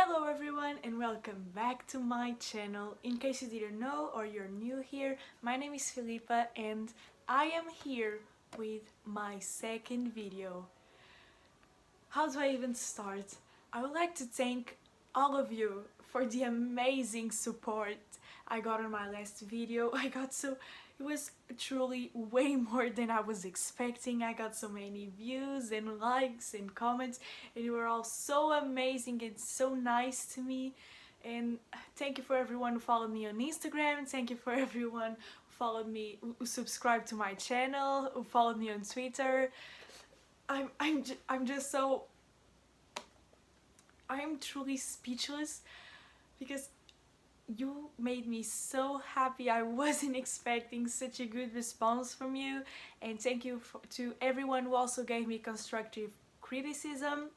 Hello everyone and welcome back to my channel. In case you didn't know or you're new here, my name is Filipa and I am here with my second video. How do I even start? I would like to thank all of you for the amazing support I got on my last video. It was truly way more than I was expecting. I got so many views and likes and comments and you were all so amazing and so nice to me. And thank you for everyone who followed me on Instagram. Thank you for everyone who followed me, who subscribed to my channel, who followed me on Twitter. I am truly speechless because you made me so happy. I wasn't expecting such a good response from you, and thank you to everyone who also gave me constructive criticism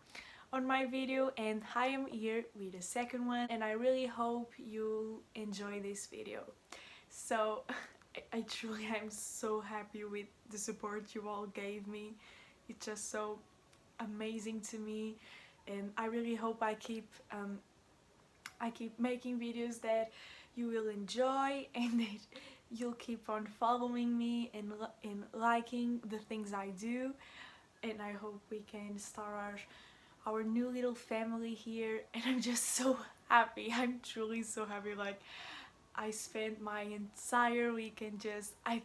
on my video. And I am here with a second one and I really hope you enjoy this video. So I truly am so happy with the support you all gave me. It's just so amazing to me, and I really hope I keep making videos that you will enjoy and that you'll keep on following me and liking the things I do. And I hope we can start our new little family here, and I'm just so happy. I'm truly so happy. Like, I spent my entire weekend I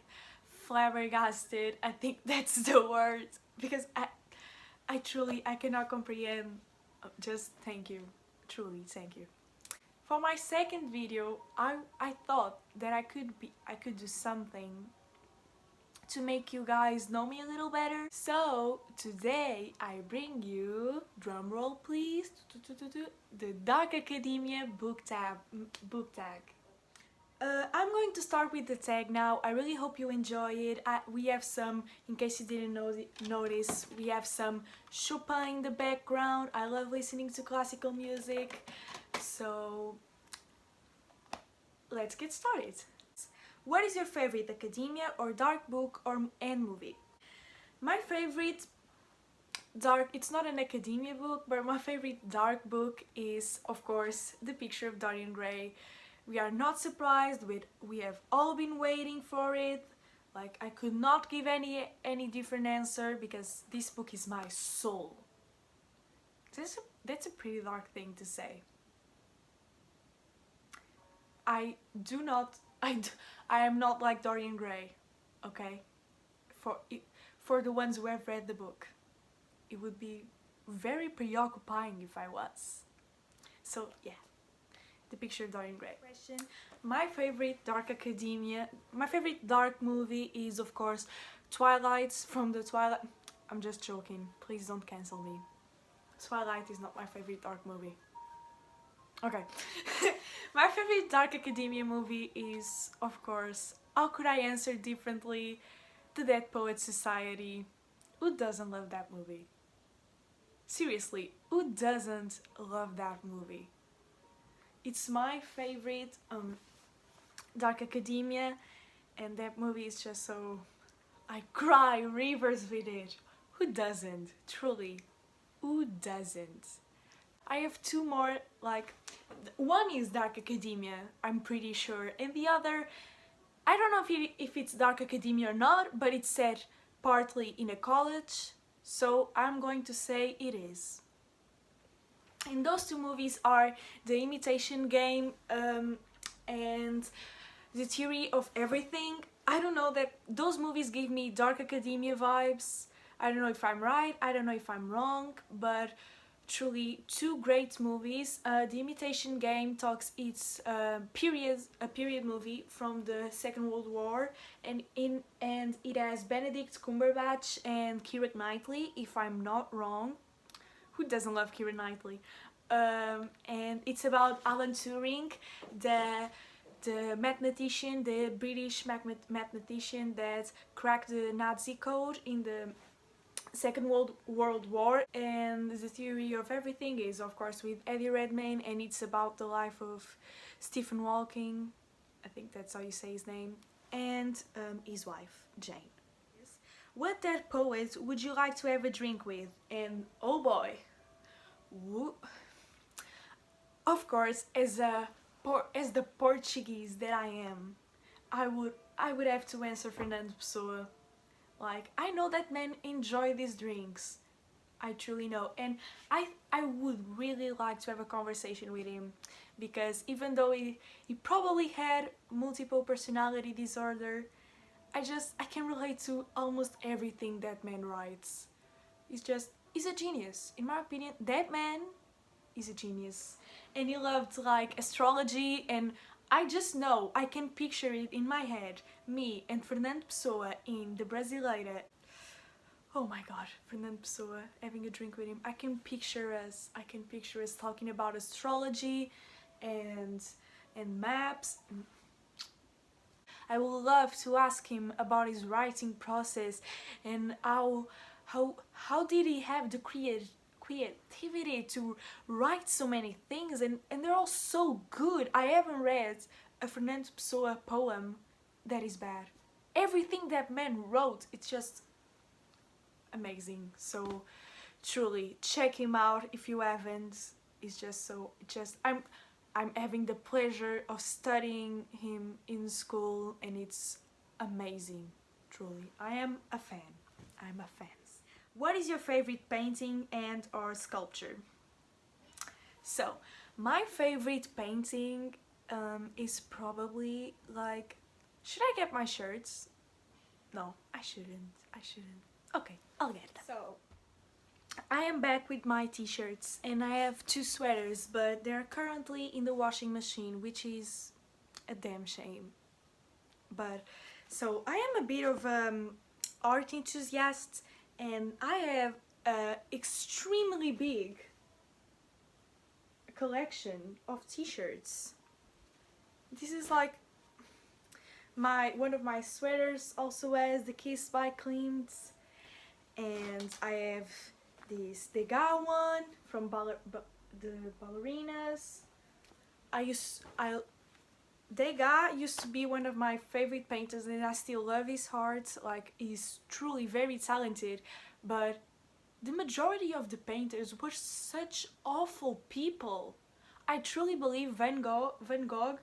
flabbergasted. I think that's the word, because I cannot comprehend. Just thank you, truly thank you. For my second video, I thought that I could do something to make you guys know me a little better. So today I bring you, drum roll please, the Dark Academia book tag. I'm going to start with the tag now. I really hope you enjoy it. We have some, in case you didn't notice, we have some Chopin in the background. I love listening to classical music. So let's get started. What is your favorite academia or dark book and movie? My favorite dark, it's not an academia book, but my favorite dark book is, of course, The Picture of Dorian Gray. We are not surprised, we have all been waiting for it. Like, I could not give any different answer because this book is my soul. That's a pretty dark thing to say. I am not like Dorian Gray, okay? For the ones who have read the book, it would be very preoccupying if I was. So yeah, The Picture of Dorian Gray. My favorite dark academia, my favorite dark movie is, of course, Twilight from the Twilight. I'm just joking. Please don't cancel me. Twilight is not my favorite dark movie. Okay. My favorite dark academia movie is, of course, how could I answer differently, The Dead Poets Society. Who doesn't love that movie? Seriously, who doesn't love that movie? It's my favorite dark academia, and that movie is just so... I cry rivers with it. Who doesn't? Truly, who doesn't? I have two more, like, one is Dark Academia, I'm pretty sure, and the other, I don't know if it's Dark Academia or not, but it's set partly in a college, so I'm going to say it is. And those two movies are The Imitation Game and The Theory of Everything. I don't know, that those movies give me Dark Academia vibes. I don't know if I'm right, I don't know if I'm wrong, but truly two great movies. The Imitation Game it's a period movie from the Second World War, and it has Benedict Cumberbatch and Keira Knightley, if I'm not wrong. Who doesn't love Keira Knightley? And it's about Alan Turing, the mathematician, the British mathematician that cracked the Nazi code in the Second World War. And The Theory of Everything is, of course, with Eddie Redmayne, and it's about the life of Stephen Hawking, I think that's how you say his name, and his wife, Jane. What dead poet would you like to have a drink with? And oh boy, Of course, as the Portuguese that I am, I would have to answer Fernando Pessoa. Like, I know that men enjoy these drinks. I truly know, and I would really like to have a conversation with him, because even though he probably had multiple personality disorder, I can relate to almost everything that man writes. He's a genius. In my opinion, that man is a genius. And he loved like astrology, and I just know I can picture it in my head. Me and Fernando Pessoa in the Brasileira. Oh my god, Fernando Pessoa, having a drink with him. I can picture us talking about astrology and maps. I would love to ask him about his writing process, and how did he have the creativity to write so many things, and they're all so good. I haven't read a Fernando Pessoa poem that is bad. Everything that man wrote, it's just amazing. So truly check him out if you haven't. It's just I'm having the pleasure of studying him in school, and it's amazing. Truly, I am a fan. I'm a fan. What is your favorite painting and or sculpture? So my favorite painting is probably like, should I get my shirts? No, I shouldn't. Okay, I'll get them. So I am back with my t-shirts, and I have two sweaters, but they're currently in the washing machine, which is a damn shame. But so I am a bit of art enthusiast, and I have a extremely big collection of t-shirts. This is like one of my sweaters also has the Kiss by Klimt, and I have this Degas one from the ballerinas. Degas used to be one of my favorite painters, and I still love his art. Like, he's truly very talented, but the majority of the painters were such awful people. I truly believe Van Gogh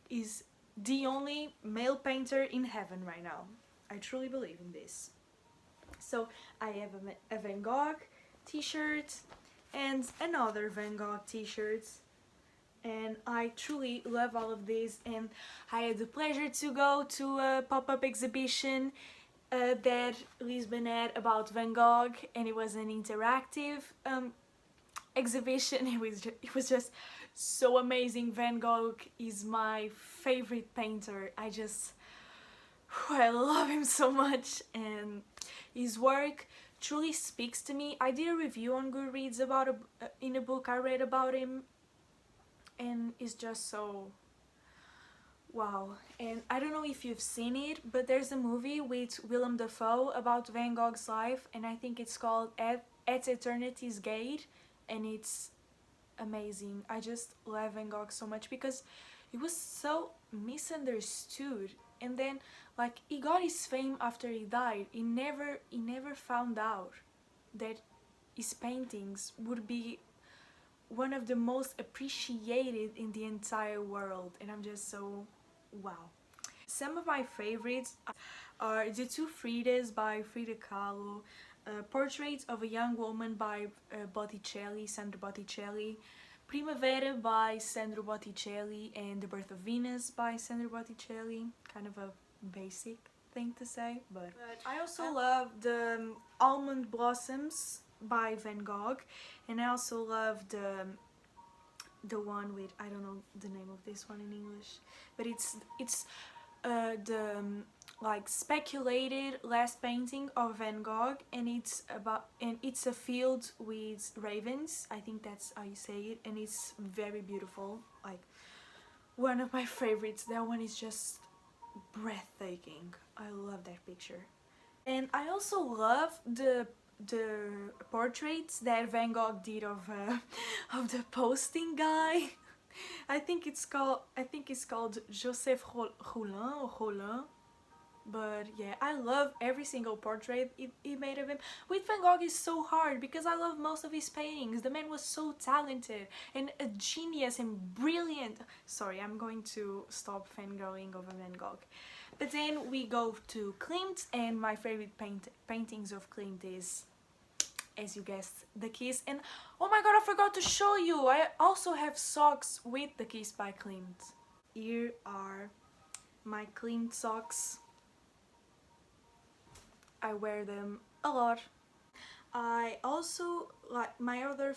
is the only male painter in heaven right now. I truly believe in this. So I have a Van Gogh t-shirt and another Van Gogh t-shirt, and I truly love all of these, and I had the pleasure to go to a pop-up exhibition that Lisbon had about Van Gogh, and it was an interactive exhibition. It was just so amazing. Van Gogh is my favorite painter. I love him so much, and his work truly speaks to me. I did a review on Goodreads about in a book I read about him, and it's just so wow. And I don't know if you've seen it, but there's a movie with Willem Dafoe about Van Gogh's life, and I think it's called At Eternity's Gate, and it's amazing. I just love Van Gogh so much because he was so misunderstood, and then like he got his fame after he died. He never found out that his paintings would be one of the most appreciated in the entire world, and I'm just so wow. Some of my favorites are the two Fridas by Frida Kahlo, Portraits of a Young Woman by Sandro Botticelli, Primavera by Sandro Botticelli, and The Birth of Venus by Sandro Botticelli. Kind of a basic thing to say, but I also love the Almond Blossoms by Van Gogh, and I also love the one with, I don't know the name of this one in English, but it's the like speculated last painting of Van Gogh, and it's a field with ravens. I think that's how you say it, and it's very beautiful. Like, one of my favorites. That one is just breathtaking. I love that picture. And I also love the portraits that Van Gogh did of the posting guy. I think it's called Joseph Rollin or Rollin. But yeah, I love every single portrait he made of him. With Van Gogh is so hard because I love most of his paintings. The man was so talented and a genius and brilliant. Sorry, I'm going to stop fangirling over Van Gogh. But then we go to Klimt, and my favorite paintings of Klimt is, as you guessed, The Kiss. And oh my god, I forgot to show you! I also have socks with The Kiss by Klimt. Here are my Klimt socks. I wear them a lot. I also like my other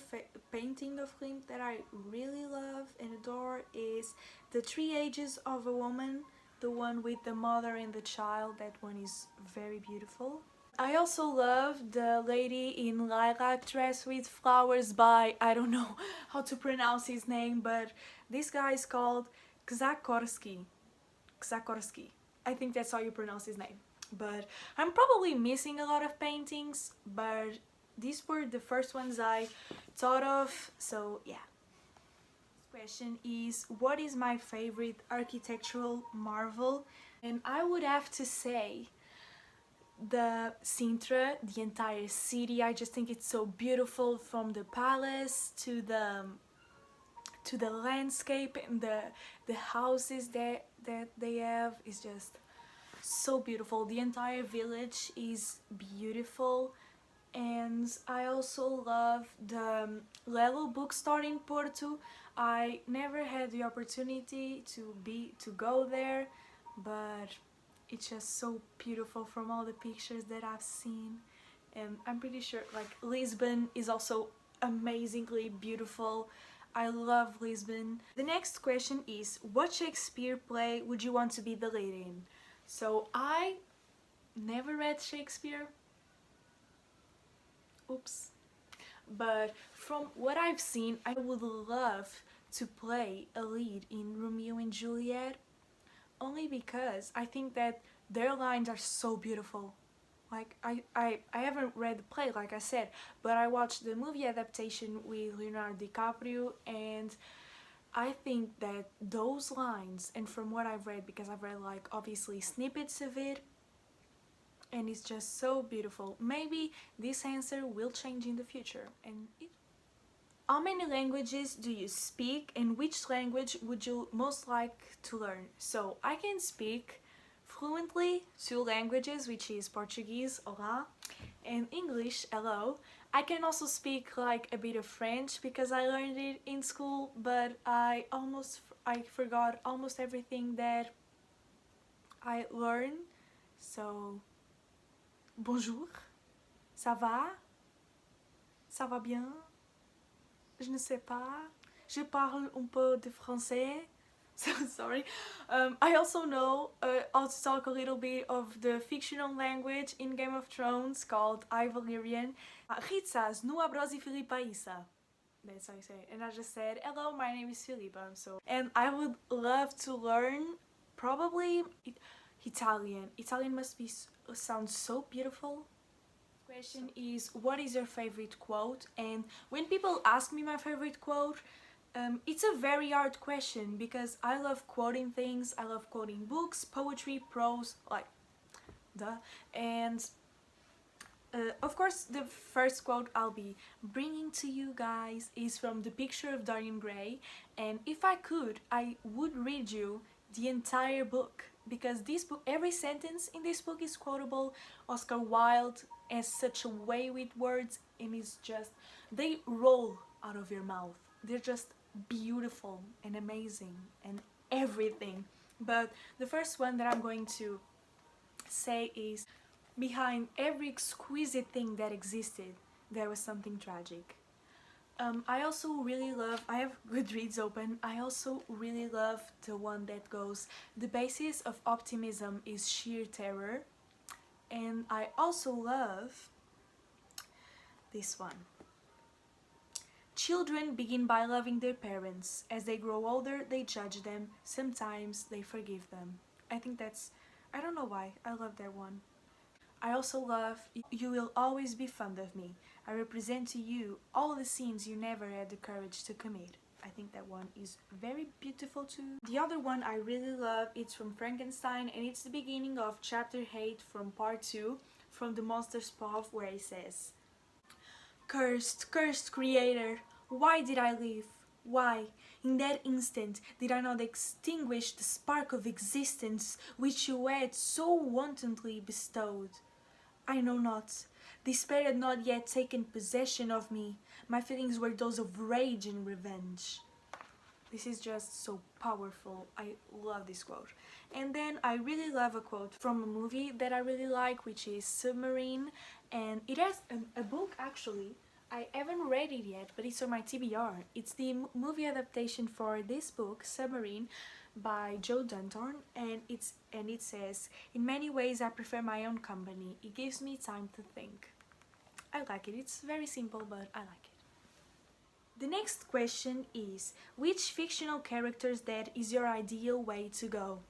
painting of Klimt that I really love and adore is The Three Ages of a Woman, the one with the mother and the child. That one is very beautiful. I also love the lady in lilac dress with flowers by, I don't know how to pronounce his name, but this guy is called Ksakorsky. Ksakorsky. I think that's how you pronounce his name. But I'm probably missing a lot of paintings, but these were the first ones I thought of, so yeah. This question is, what is my favorite architectural marvel? And I would have to say the Sintra, the entire city. I just think it's so beautiful, from the palace to the landscape, and the houses that they have is just so beautiful. The entire village is beautiful. And I also love the Lelo bookstore in Porto. I never had the opportunity to go there, but it's just so beautiful from all the pictures that I've seen. And I'm pretty sure like Lisbon is also amazingly beautiful. I love Lisbon. The next question is, what Shakespeare play would you want to be the lead in? So I never read Shakespeare. Oops. But from what I've seen, I would love to play a lead in Romeo and Juliet, only because I think that their lines are so beautiful. Like, I haven't read the play, like I said, but I watched the movie adaptation with Leonardo DiCaprio, and I think that those lines, and from what I've read, because I've read like obviously snippets of it, and it's just so beautiful. Maybe this answer will change in the future. And how many languages do you speak, and which language would you most like to learn? So I can speak fluently 2 languages, which is Portuguese, olá, and English, hello. I can also speak like a bit of French because I learned it in school, but I forgot almost everything that I learned. So bonjour, ça va? Ça va bien? Je ne sais pas. Je parle un peu de français. So sorry. I also know how to talk a little bit of the fictional language in Game of Thrones called Valyrian. Ritsas, nu abrosi Filipaisa. That's how you say it. And I just said, hello, my name is Filipa. And I would love to learn probably Italian. Italian must be sounds so beautiful. Question is, what is your favorite quote? And when people ask me my favorite quote, it's a very hard question because I love quoting things. I love quoting books, poetry, prose, like duh. And of course, the first quote I'll be bringing to you guys is from The Picture of Dorian Gray, and if I could, I would read you the entire book, because this book, every sentence in this book is quotable. Oscar Wilde has such a way with words, and it's just, they roll out of your mouth. They're just beautiful and amazing and everything. But the first one that I'm going to say is, behind every exquisite thing that existed, there was something tragic. I also really love, I have Goodreads open, I also really love the one that goes, the basis of optimism is sheer terror. And I also love this one. Children begin by loving their parents. As they grow older, they judge them. Sometimes they forgive them. I think that's, I don't know why, I love that one. I also love, you will always be fond of me. I represent to you all the sins you never had the courage to commit. I think that one is very beautiful too. The other one I really love, it's from Frankenstein, and it's the beginning of chapter 8 from part 2 from the Monster's Paw, where it says, "Cursed, cursed creator, why did I live? Why, in that instant, did I not extinguish the spark of existence which you had so wantonly bestowed? I know not. Despair had not yet taken possession of me. My feelings were those of rage and revenge." This is just so powerful. I love this quote. And then I really love a quote from a movie that I really like, which is Submarine. And it has a book actually. I haven't read it yet, but it's on my TBR. It's the movie adaptation for this book, Submarine, by Joe Dunthorne, and it says, "In many ways I prefer my own company. It gives me time to think." I like it. It's very simple, but I like it. The next question is, which fictional character's death is your ideal way to go?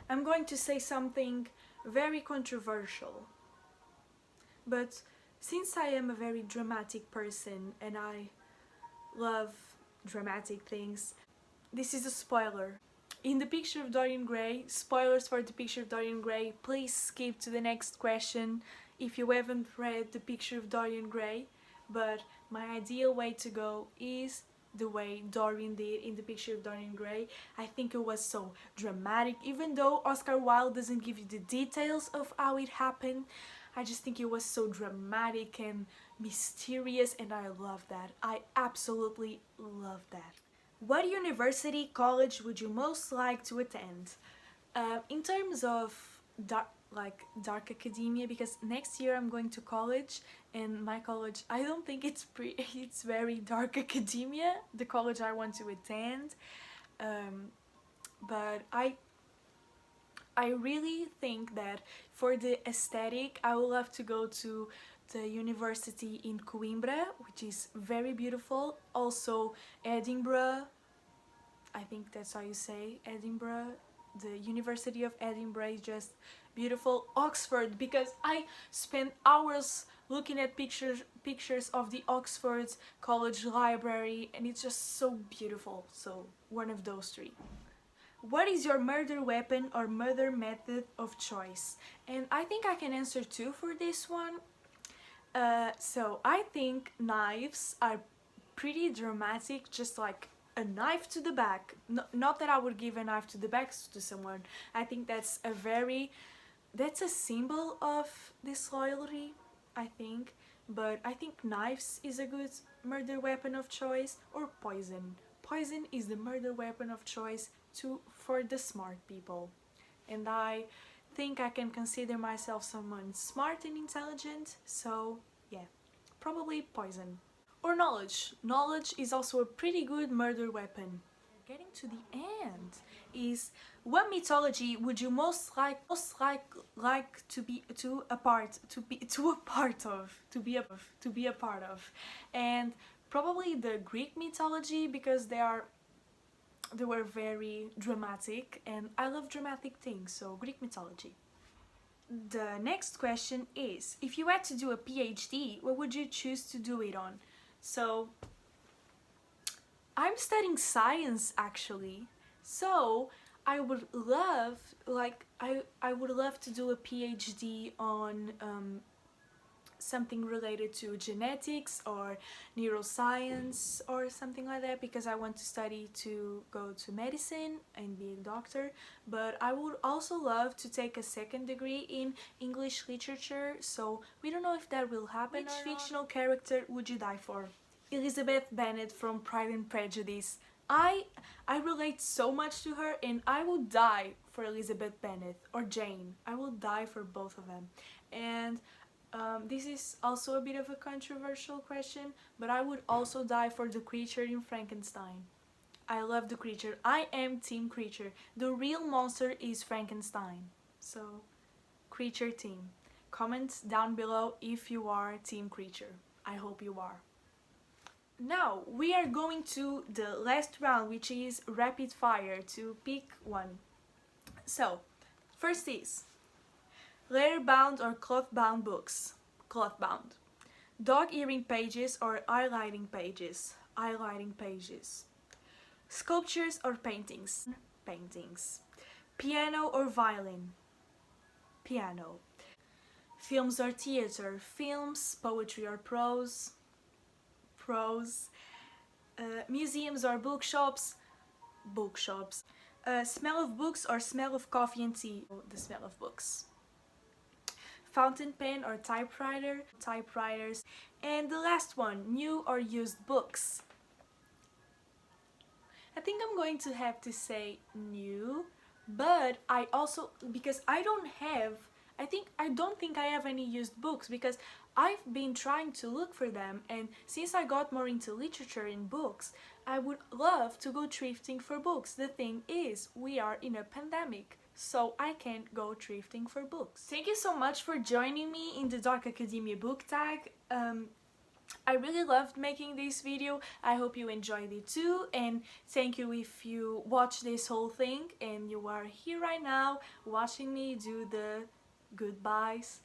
I'm going to say something very controversial, but since I am a very dramatic person and I love dramatic things, this is a spoiler. In The Picture of Dorian Gray, spoilers for The Picture of Dorian Gray, please skip to the next question if you haven't read The Picture of Dorian Gray, but my ideal way to go is the way Dorian did in The Picture of Dorian Gray. I think it was so dramatic, even though Oscar Wilde doesn't give you the details of how it happened. I just think it was so dramatic and mysterious, and I love that. I absolutely love that. What university, college would you most like to attend? In terms of dark academia, because next year I'm going to college, and my college, I don't think it's very dark academia, the college I want to attend, but I really think that for the aesthetic, I would love to go to the university in Coimbra, which is very beautiful. Also Edinburgh, I think that's how you say Edinburgh. The University of Edinburgh is just beautiful. Oxford, because I spent hours looking at pictures of the Oxford College Library, and it's just so beautiful. So one of those three. What is your murder weapon or murder method of choice? And I think I can answer two for this one. So I think knives are pretty dramatic, just like a knife to the back. Not that I would give a knife to the back to someone. I think that's a symbol of disloyalty, I think. But I think knives is a good murder weapon of choice, or poison. Poison is the murder weapon of choice for the smart people. And I think I can consider myself someone smart and intelligent, so yeah, probably poison. Or knowledge. Knowledge is also a pretty good murder weapon. Getting to the end is, what mythology would you most like to be a part of? And probably the Greek mythology, because they were very dramatic, and I love dramatic things, so Greek mythology. The next question is, if you had to do a PhD, what would you choose to do it on? So I'm studying science actually, so I would love to do a PhD on something related to genetics or neuroscience or something like that, because I want to study to go to medicine and be a doctor. But I would also love to take a second degree in English literature, so we don't know if that will happen. Which fictional character would you die for? Elizabeth Bennet from Pride and Prejudice. I relate so much to her, and I would die for Elizabeth Bennet or Jane. I will die for both of them. And this is also a bit of a controversial question, but I would also die for the creature in Frankenstein. I love the creature. I am team creature. The real monster is Frankenstein. So, creature team. Comment down below if you are team creature. I hope you are. Now we are going to the last round, which is rapid fire, to pick one. So, first is leather bound or cloth bound books. Cloth bound. Dog earing pages or highlighting pages. highlighting pages. Sculptures or paintings? Paintings. Piano or violin? Piano. Films or theater? Films. Poetry or prose? Prose. Museums or bookshops? Bookshops. Smell of books or smell of coffee and tea? The smell of books. Fountain pen or typewriter? Typewriters. And the last one, new or used books? I think I'm going to have to say new, but I also, because I don't think I have any used books, because I've been trying to look for them, and since I got more into literature and books, I would love to go thrifting for books. The thing is, we are in a pandemic, so I can't go thrifting for books. Thank you so much for joining me in the Dark Academia book tag. I really loved making this video. I hope you enjoyed it too, and thank you if you watched this whole thing and you are here right now watching me do the goodbyes.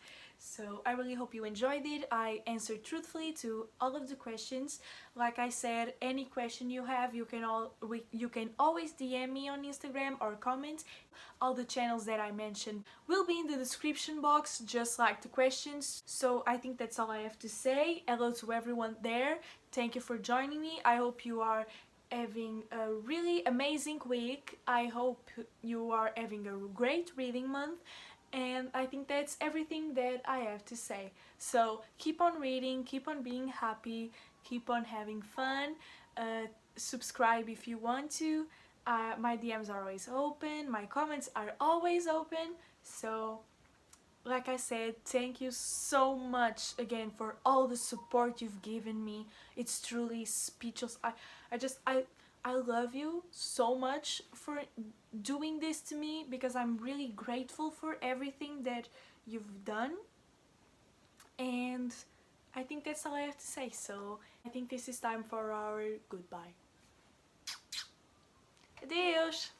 So I really hope you enjoyed it. I answered truthfully to all of the questions. Like I said, any question you have, you can always DM me on Instagram or comment. All the channels that I mentioned will be in the description box, just like the questions. So I think that's all I have to say. Hello to everyone there. Thank you for joining me. I hope you are having a really amazing week. I hope you are having a great reading month. And I think that's everything that I have to say. So keep on reading, keep on being happy, keep on having fun. Subscribe if you want to. My DMs are always open, my comments are always open. So like I said, thank you so much again for all the support you've given me. It's truly speechless. I love you so much for doing this to me, because I'm really grateful for everything that you've done. And I think that's all I have to say. So I think this is time for our goodbye. Adeus!